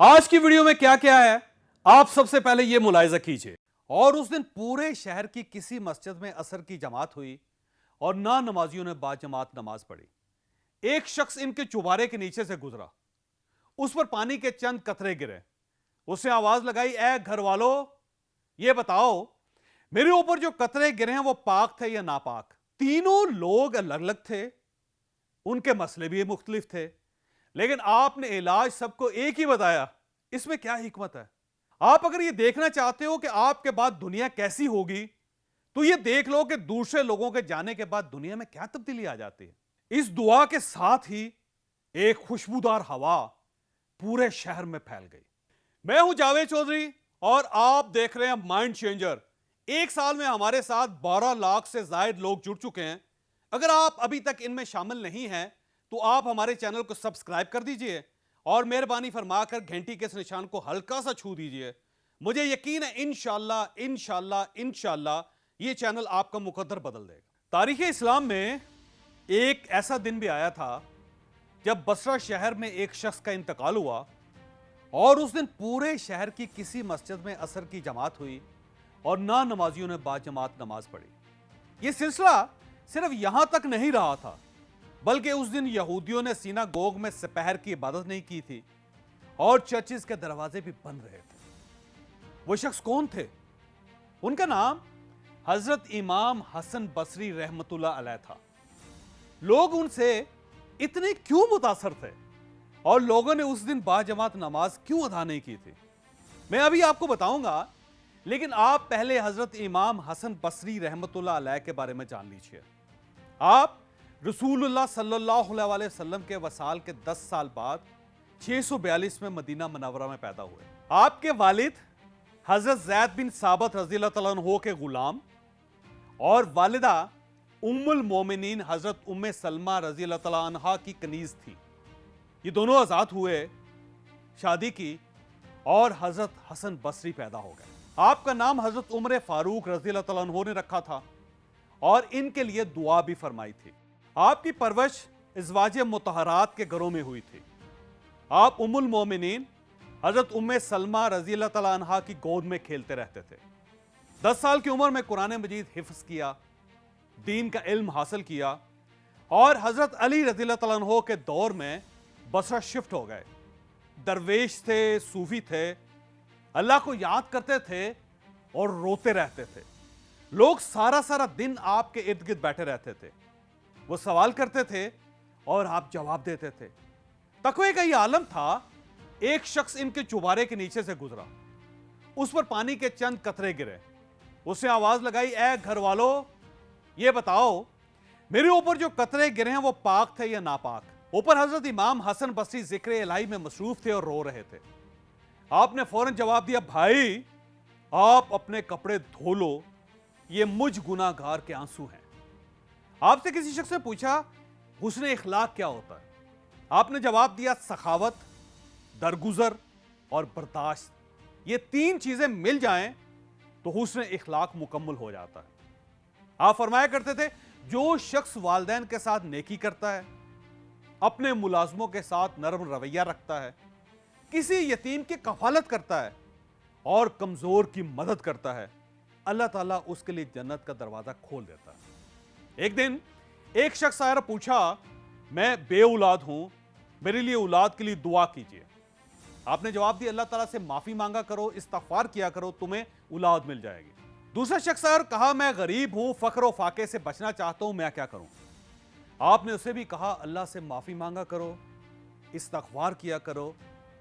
आज की वीडियो में क्या क्या है आप सबसे पहले यह मुलाहिजा कीजिए। और उस दिन पूरे शहर की किसी मस्जिद में असर की जमात हुई और ना नमाजियों ने बाजमात नमाज पढ़ी। एक शख्स इनके चुबारे के नीचे से गुजरा, उस पर पानी के चंद कतरे गिरे। उसने आवाज लगाई, ऐ घर वालों, ये बताओ मेरे ऊपर जो कतरे गिरे हैं वो पाक थे या नापाक। तीनों लोग अलग अलग थे, उनके मसले भी मुख्तलिफ थे, लेकिन आपने इलाज सबको एक ही बताया। इसमें क्या हिकमत है? आप अगर ये देखना चाहते हो कि आपके बाद दुनिया कैसी होगी, तो ये देख लो कि दूसरे लोगों के जाने के बाद दुनिया में क्या तब्दीली आ जाती है। इस दुआ के साथ ही एक खुशबूदार हवा पूरे शहर में फैल गई। मैं हूं जावेद चौधरी और आप देख रहे हैं माइंड चेंजर। एक साल में हमारे साथ 12 लाख से ज्यादा लोग जुड़ चुके हैं। अगर आप अभी तक इनमें शामिल नहीं हैं तो आप हमारे चैनल को सब्सक्राइब कर दीजिए और मेहरबानी फरमाकर घंटी के इस निशान को हल्का सा छू दीजिए। मुझे यकीन है इंशाल्लाह इंशाल्लाह इंशाल्लाह ये चैनल आपका मुकद्दर बदल देगा। तारीख इस्लाम में एक ऐसा दिन भी आया था जब बसरा शहर में एक शख्स का इंतकाल हुआ और उस दिन पूरे शहर की किसी मस्जिद में असर की जमात हुई और ना नमाजियों ने बाजमात नमाज पढ़ी। यह सिलसिला सिर्फ यहां तक नहीं रहा था, बल्कि उस दिन यहूदियों ने सिनागोग में सपहर की इबादत नहीं की थी और चर्चिस के दरवाजे भी बंद रहे थे। वो शख्स कौन थे? उनका नाम हजरत इमाम हसन बसरी रहमतुल्लाह अलैह था। लोग उनसे इतने क्यों मुतासर थे और लोगों ने उस दिन बाजमात नमाज क्यों अदा नहीं की थी, मैं अभी आपको बताऊंगा। लेकिन आप पहले हजरत इमाम हसन बसरी रहमतुल्लाह अलैह के बारे में जान लीजिए। आप रसूलुल्लाह सल्लल्लाहु अलैहि वसल्लम के वसाल के 10 साल बाद 642 में मदीना मुनव्वरा में पैदा हुए। आपके वालिद हजरत ज़ैद बिन साबित रज़ियल्लाहु तआला अन्हु के गुलाम और वालिदा उम्मुल मोमिनीन हजरत उम्मे सलमा रज़ियल्लाहु तआला अन्हा की कनीज थी। ये दोनों आजाद हुए, शादी की और हजरत हसन बसरी पैदा हो गए। आपका नाम हजरत उमर फारूक रज़ियल्लाहु तआला अन्हु ने रखा था और इनके लिए दुआ भी फरमाई थी। आपकी परवरिश इज़वाज मुतहरात के घरों में हुई थी। आप उम्मुल मोमिनीन हजरत उम्मे सलमा रज़ियल्लाहु तआला अन्हा की गोद में खेलते रहते थे। 10 साल की उम्र में कुरान मजीद हिफ्ज किया, दीन का इल्म हासिल किया और हजरत अली रज़ियल्लाहु तआला अन्हु के दौर में बसरा शिफ्ट हो गए। दरवेश थे, सूफी थे, अल्लाह को याद करते थे और रोते रहते थे। लोग सारा सारा दिन आपके इर्द गिर्द बैठे रहते थे, वो सवाल करते थे और आप जवाब देते थे। तकवे का यह आलम था। एक शख्स इनके चुबारे के नीचे से गुजरा, उस पर पानी के चंद कतरे गिरे। उसने आवाज लगाई, ऐ घर वालों, ये बताओ मेरे ऊपर जो कतरे गिरे हैं वो पाक थे या नापाक। ऊपर हजरत इमाम हसन बसरी जिक्र इलाही में मसरूफ थे और रो रहे थे। आपने फौरन जवाब दिया, भाई आप अपने कपड़े धो लो, ये मुझ गुनाहगार के आंसू हैं। आपसे किसी शख्स ने पूछा, हुस्न इखलाक क्या होता है? आपने जवाब दिया, सखावत, दरगुजर और बर्दाश्त, ये 3 चीजें मिल जाएं तो हुस्न इखलाक मुकम्मल हो जाता है। आप फरमाया करते थे, जो शख्स वालिदैन के साथ नेकी करता है, अपने मुलाजमों के साथ नरम रवैया रखता है, किसी यतीम की कफालत करता है और कमजोर की मदद करता है, अल्लाह ताला उसके लिए जन्नत का दरवाजा खोल देता है। एक दिन एक शख्स आया, पूछा, मैं बे औलाद हूं, मेरे लिए औलाद के लिए दुआ कीजिए। आपने जवाब दिया, अल्लाह ताला से माफी मांगा करो, इस्तगफार किया करो, तुम्हें औलाद मिल जाएगी। दूसरा शख्स आया और कहा, मैं गरीब हूं, फक्र और फाके से बचना चाहता हूं, मैं क्या करूं? आपने उसे भी कहा, अल्लाह से माफी मांगा करो, इस्तगफार किया करो,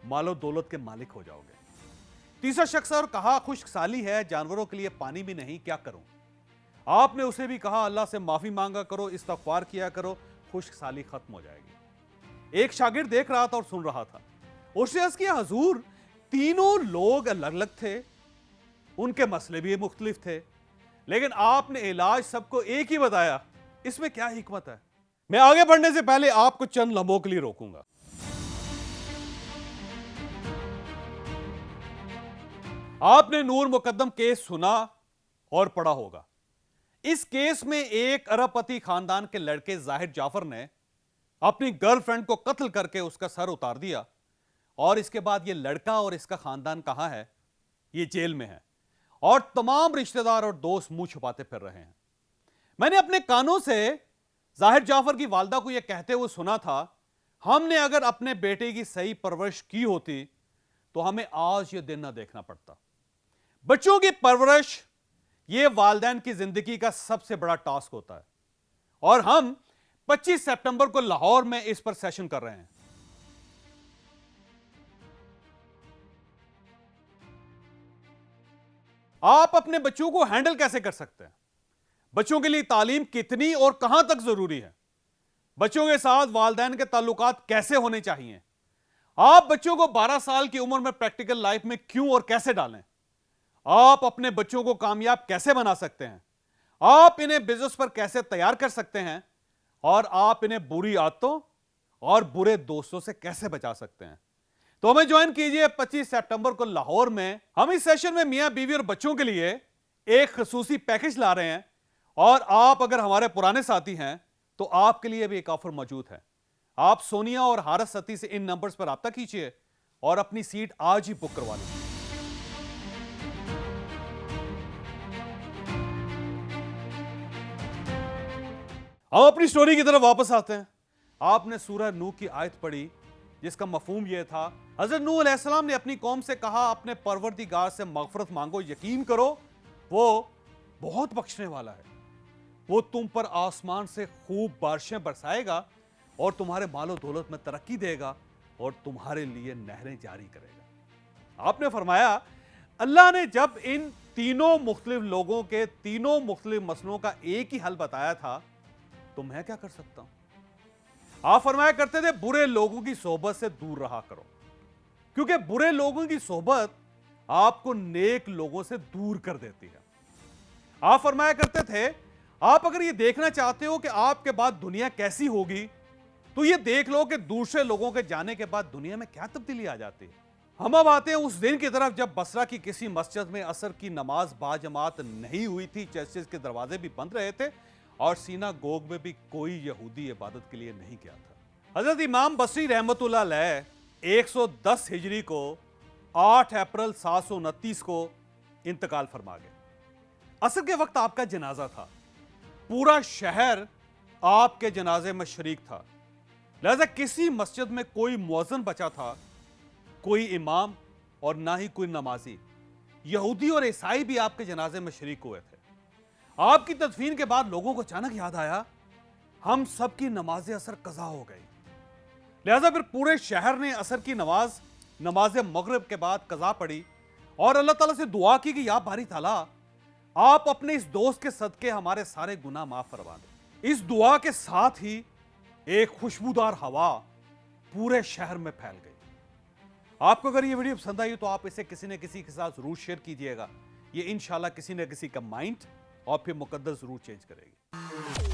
मालो दौलत के मालिक हो जाओगे। तीसरा शख्स और कहा, खुश्क साली है, जानवरों के लिए पानी भी नहीं, क्या करूं? आपने उसे भी कहा, अल्लाह से माफी मांगा करो, इस्तगफार किया करो, खुश्क साली खत्म हो जाएगी। एक शागिर्द देख रहा था और सुन रहा था। उसने अर्ज किया, हुजूर तीनों लोग अलग अलग थे, उनके मसले भी मुख्तलिफ थे, लेकिन आपने इलाज सबको एक ही बताया। इसमें क्या हिकमत है? मैं आगे बढ़ने से पहले आपको चंद लम्हों के लिए रोकूंगा। आपने नूर मुकद्दम केस सुना और पढ़ा होगा। इस केस में एक अरबपति खानदान के लड़के जाहिर जाफर ने अपनी गर्लफ्रेंड को कत्ल करके उसका सर उतार दिया اور اس کے بعد یہ لڑکا اور اس کا خاندان کہاں ہے؟ یہ جیل میں ہے اور تمام رشتہ دار اور دوست منہ چھپاتے پھر رہے ہیں۔ میں نے اپنے کانوں سے ظاہر جعفر کی والدہ کو یہ کہتے ہوئے سنا تھا، ہم نے اگر اپنے بیٹے کی صحیح پرورش کی ہوتی تو ہمیں آج یہ دن نہ دیکھنا پڑتا۔ بچوں کی پرورش یہ والدین کی زندگی کا سب سے بڑا ٹاسک ہوتا ہے اور ہم 25 سپٹمبر کو لاہور میں اس پر سیشن کر رہے ہیں۔ آپ اپنے بچوں کو ہینڈل کیسے کر سکتے ہیں؟ بچوں کے لیے تعلیم کتنی اور کہاں تک ضروری ہے؟ بچوں کے ساتھ والدین کے تعلقات کیسے ہونے چاہیے؟ آپ بچوں کو 12 سال کی عمر میں پریکٹیکل لائف میں کیوں اور کیسے ڈالیں؟ آپ اپنے بچوں کو کامیاب کیسے بنا سکتے ہیں؟ آپ انہیں بزنس پر کیسے تیار کر سکتے ہیں؟ اور آپ انہیں بری عادتوں اور برے دوستوں سے کیسے بچا سکتے ہیں؟ تو ہمیں جوائن کیجئے 25 سپٹمبر کو لاہور میں۔ ہم اس سیشن میں میاں بیوی اور بچوں کے لیے ایک خصوصی پیکج لا رہے ہیں اور آپ اگر ہمارے پرانے ساتھی ہیں تو آپ کے لیے بھی ایک آفر موجود ہے۔ آپ سونیا اور حارث ستی سے ان نمبرز پر رابطہ کیجئے اور اپنی سیٹ آج ہی بک کروا لیجیے۔ ہم اپنی سٹوری کی طرف واپس آتے ہیں۔ آپ نے سورہ نوح کی آیت پڑھی جس کا مفہوم یہ تھا، حضرت نوح علیہ السلام نے اپنی قوم سے کہا اپنے پروردگار سے مغفرت مانگو، یقین کرو وہ بہت بخشنے والا ہے، وہ تم پر آسمان سے خوب بارشیں برسائے گا اور تمہارے مال و دولت میں ترقی دے گا اور تمہارے لیے نہریں جاری کرے گا۔ آپ نے فرمایا اللہ نے جب ان تینوں مختلف لوگوں کے تینوں مختلف مسئلوں کا ایک ہی حل بتایا تھا تو میں کیا کر سکتا ہوں؟ آپ فرمایا کرتے تھے برے لوگوں کی صحبت سے دور رہا کرو، کیونکہ برے لوگوں کی صحبت آپ کو نیک لوگوں سے دور کر دیتی ہے۔ آپ فرمایا کرتے تھے آپ اگر یہ دیکھنا چاہتے ہو کہ آپ کے بعد دنیا کیسی ہوگی تو یہ دیکھ لو کہ دوسرے لوگوں کے جانے کے بعد دنیا میں کیا تبدیلی آ جاتی ہے۔ ہم اب آتے ہیں اس دن کی طرف جب بصرہ کی کسی مسجد میں عصر کی نماز باجماعت نہیں ہوئی تھی، چرچز کے دروازے بھی بند رہے تھے اور سینہ گوگ میں بھی کوئی یہودی عبادت کے لیے نہیں کیا تھا۔ حضرت امام بصری رحمت اللہ علیہ 110 ہجری کو 8 اپریل 729 کو انتقال فرما گئے۔ عصر کے وقت آپ کا جنازہ تھا، پورا شہر آپ کے جنازے میں شریک تھا، لہذا کسی مسجد میں کوئی مؤذن بچا تھا، کوئی امام اور نہ ہی کوئی نمازی۔ یہودی اور عیسائی بھی آپ کے جنازے میں شریک ہوئے تھے۔ آپ کی تدفین کے بعد لوگوں کو اچانک یاد آیا ہم سب کی نماز عصر قضا ہو گئی، لہذا پھر پورے شہر نے عصر کی نماز مغرب کے بعد قضا پڑھی اور اللہ تعالیٰ سے دعا کی کہ یا باری تعالیٰ آپ اپنے اس دوست کے صدقے ہمارے سارے گناہ معاف فرما دیں۔ اس دعا کے ساتھ ہی ایک خوشبودار ہوا پورے شہر میں پھیل گئی۔ آپ کو اگر یہ ویڈیو پسند آئی تو آپ اسے کسی نہ کسی کے ساتھ ضرور شیئر کیجئے گا، یہ انشاءاللہ کسی نہ کسی کا مائنڈ اور پھر مقدر ضرور چینج کرے گی۔